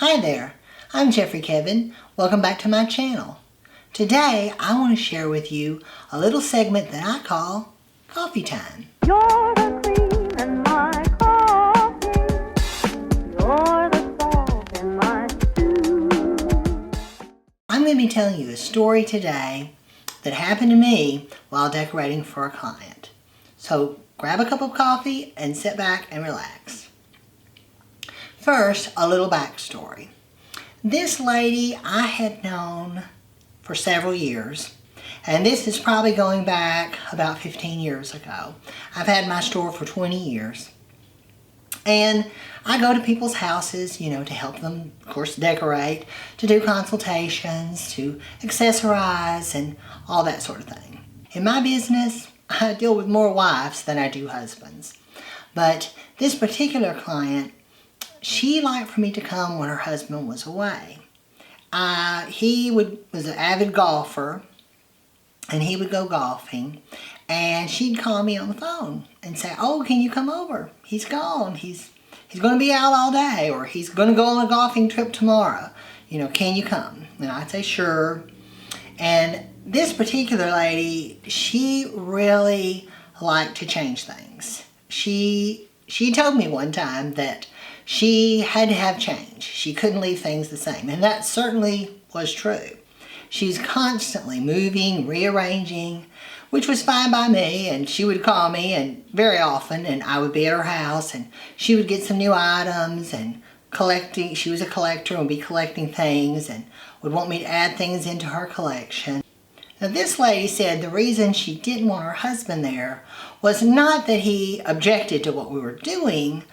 Hi there, I'm Jeffrey Kevin. Welcome back to my channel. Today I want to share with you a little segment that I call Coffee Time. You're the cream in my coffee. You're the salt in my stew. I'm going to be telling you a story today that happened to me while decorating for a client. So grab a cup of coffee and sit back and relax. First, a little backstory. This lady I had known for several years, and this is probably going back about 15 years ago. I've had my store for 20 years. And I go to people's houses, to help them, of course, decorate, to do consultations, to accessorize, and all that sort of thing. In my business, I deal with more wives than I do husbands. But this particular client, she liked for me to come when her husband was away. He was an avid golfer, and he would go golfing, and she'd call me on the phone and say, "Oh, can you come over? He's gone. He's going to be out all day, or he's going to go on a golfing trip tomorrow. Can you come?" And I'd say, "Sure." And this particular lady, she really liked to change things. She told me one time that she had to have change. She couldn't leave things the same, and that certainly was true. She's constantly moving, rearranging, which was fine by me, and she would call me and very often, and I would be at her house, and she would get some new items and collecting. She was a collector and would be collecting things and would want me to add things into her collection. Now, this lady said the reason she didn't want her husband there was not that he objected to what we were doing,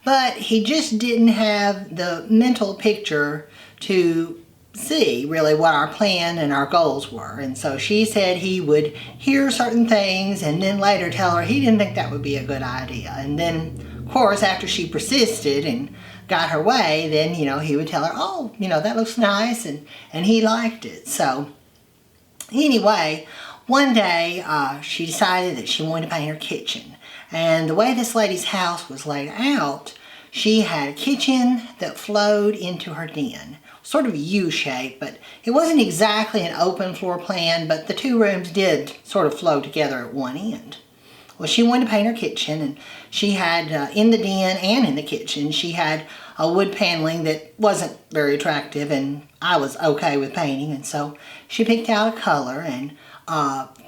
but he just didn't have the mental picture to see really what our plan and our goals were. And so she said he would hear certain things and then later tell her he didn't think that would be a good idea. And then, of course, after she persisted and got her way, then, he would tell her, "Oh, that looks nice," and he liked it. So anyway, one day she decided that she wanted to paint her kitchen. And the way this lady's house was laid out, she had a kitchen that flowed into her den. Sort of U-shaped, but it wasn't exactly an open floor plan, but the two rooms did sort of flow together at one end. Well, she wanted to paint her kitchen, and she had, in the den and in the kitchen, she had a wood paneling that wasn't very attractive, and I was okay with painting, and so she picked out a color, and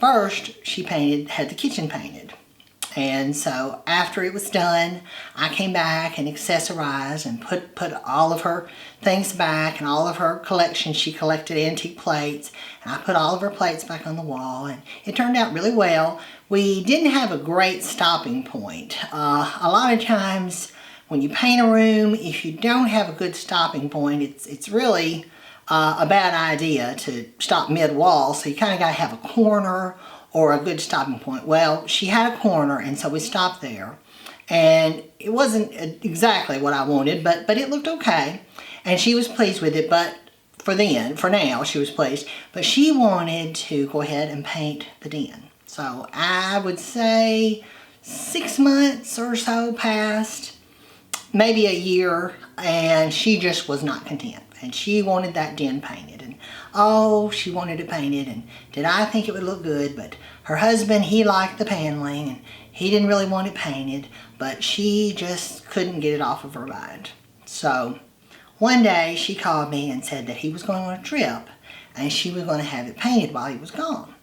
first she had the kitchen painted. And so after it was done, I came back and accessorized and put all of her things back and all of her collection. She collected antique plates, and I put all of her plates back on the wall, and it turned out really well. We didn't have a great stopping point. A lot of times when you paint a room, if you don't have a good stopping point, it's really a bad idea to stop mid-wall, so you kind of got to have a corner or a good stopping point. Well, she had a corner, and so we stopped there. And it wasn't exactly what I wanted, but it looked okay. And she was pleased with it, but for now, she was pleased. But she wanted to go ahead and paint the den. So I would say 6 months or so passed, maybe a year, and she just was not content. And she wanted that den painted, and she wanted it painted, and did I think it would look good? But her husband, he liked the paneling, and he didn't really want it painted, but she just couldn't get it off of her mind. So one day she called me and said that he was going on a trip, and she was going to have it painted while he was gone.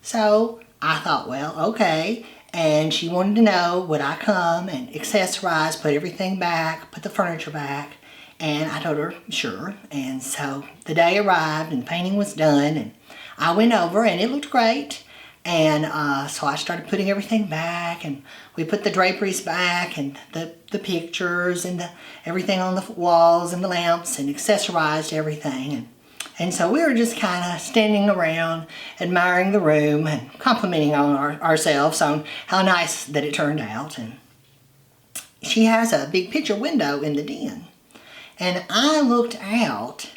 So I thought, well, okay. And she wanted to know, would I come and accessorize, put everything back, put the furniture back? And I told her, sure. And so the day arrived and the painting was done, and I went over and it looked great. And so I started putting everything back, and we put the draperies back and the pictures and everything on the walls and the lamps, and accessorized everything. And so we were just kind of standing around admiring the room and complimenting on ourselves on how nice that it turned out. And she has a big picture window in the den. And I looked out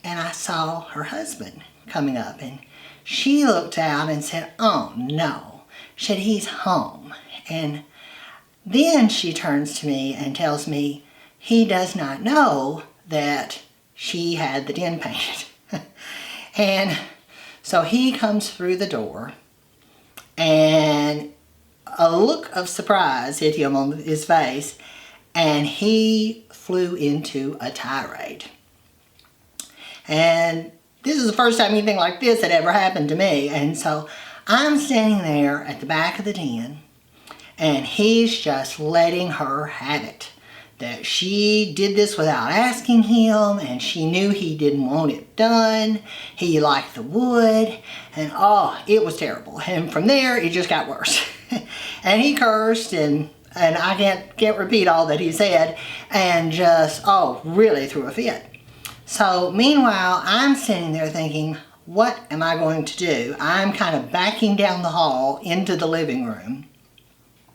and I saw her husband coming up, and she looked out and said, "Oh no," she said, "he's home." And then she turns to me and tells me he does not know that she had the den painted. And so he comes through the door, and a look of surprise hit him on his face, and he flew into a tirade. And this is the first time anything like this had ever happened to me. And so I'm standing there at the back of the den, and he's just letting her have it. That she did this without asking him, and she knew he didn't want it done. He liked the wood, and oh, it was terrible. And from there, it just got worse. And he cursed, and I can't repeat all that he said, and just, oh, really threw a fit. So meanwhile, I'm sitting there thinking, what am I going to do? I'm kind of backing down the hall into the living room.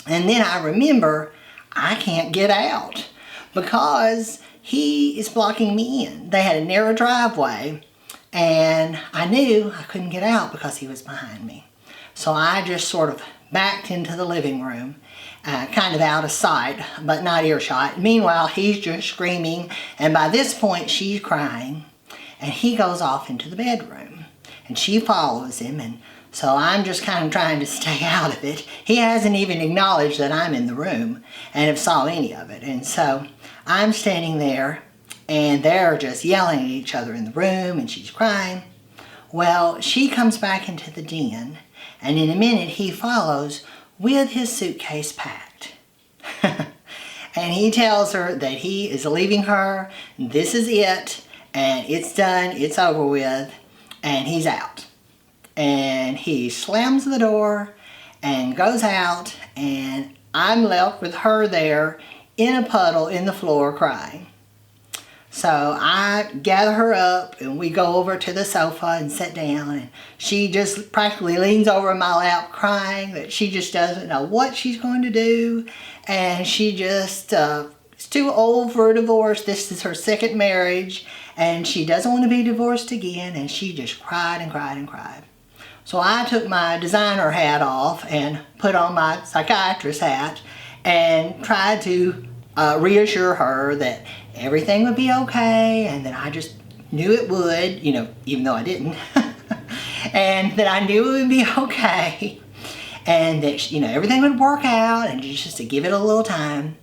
And then I remember I can't get out because he is blocking me in. They had a narrow driveway, and I knew I couldn't get out because he was behind me. So I just sort of backed into the living room, kind of out of sight, but not earshot. Meanwhile, he's just screaming, and by this point, she's crying, and he goes off into the bedroom, and she follows him, and so I'm just kind of trying to stay out of it. He hasn't even acknowledged that I'm in the room and have saw any of it, and so I'm standing there, and they're just yelling at each other in the room, and she's crying. Well, she comes back into the den, and in a minute he follows with his suitcase packed. And he tells her that he is leaving her, this is it, and it's done, it's over with, and he's out. And he slams the door and goes out, and I'm left with her there in a puddle in the floor crying. So I gather her up, and we go over to the sofa and sit down, and she just practically leans over in my lap crying that she just doesn't know what she's going to do, and she just is too old for a divorce. This is her second marriage, and she doesn't want to be divorced again, and she just cried and cried and cried. So I took my designer hat off and put on my psychiatrist hat and tried to reassure her that everything would be okay, and that I just knew it would, you know, even though I didn't. And that I knew it would be okay, and that, you know, everything would work out, and just to give it a little time.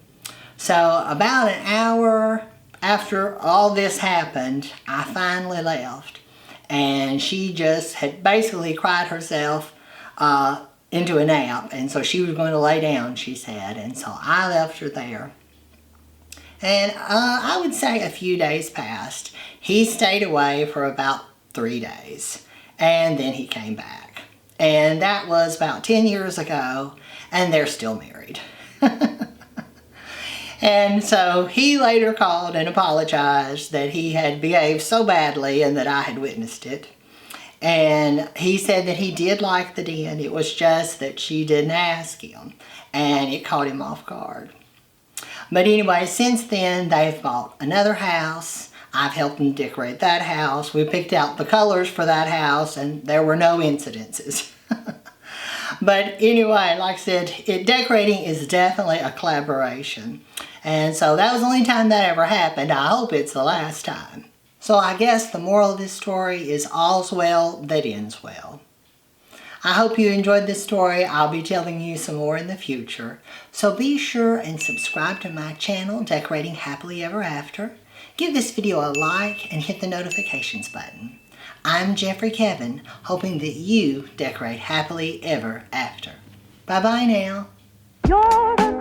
So about an hour after all this happened, I finally left, and she just had basically cried herself into a nap, and so she was going to lay down, she said, and so I left her there. And I would say a few days passed. He stayed away for about 3 days, and then he came back. And that was about 10 years ago, and they're still married. And so he later called and apologized that he had behaved so badly and that I had witnessed it. And he said that he did like the den. It was just that she didn't ask him, and it caught him off guard. But anyway, since then, they've bought another house. I've helped them decorate that house. We picked out the colors for that house, and there were no incidences. But anyway, like I said, decorating is definitely a collaboration. And so that was the only time that ever happened. I hope it's the last time. So I guess the moral of this story is all's well that ends well. I hope you enjoyed this story. I'll be telling you some more in the future. So be sure and subscribe to my channel, Decorating Happily Ever After. Give this video a like and hit the notifications button. I'm Jeffrey Kevin, hoping that you decorate happily ever after. Bye-bye now. You're the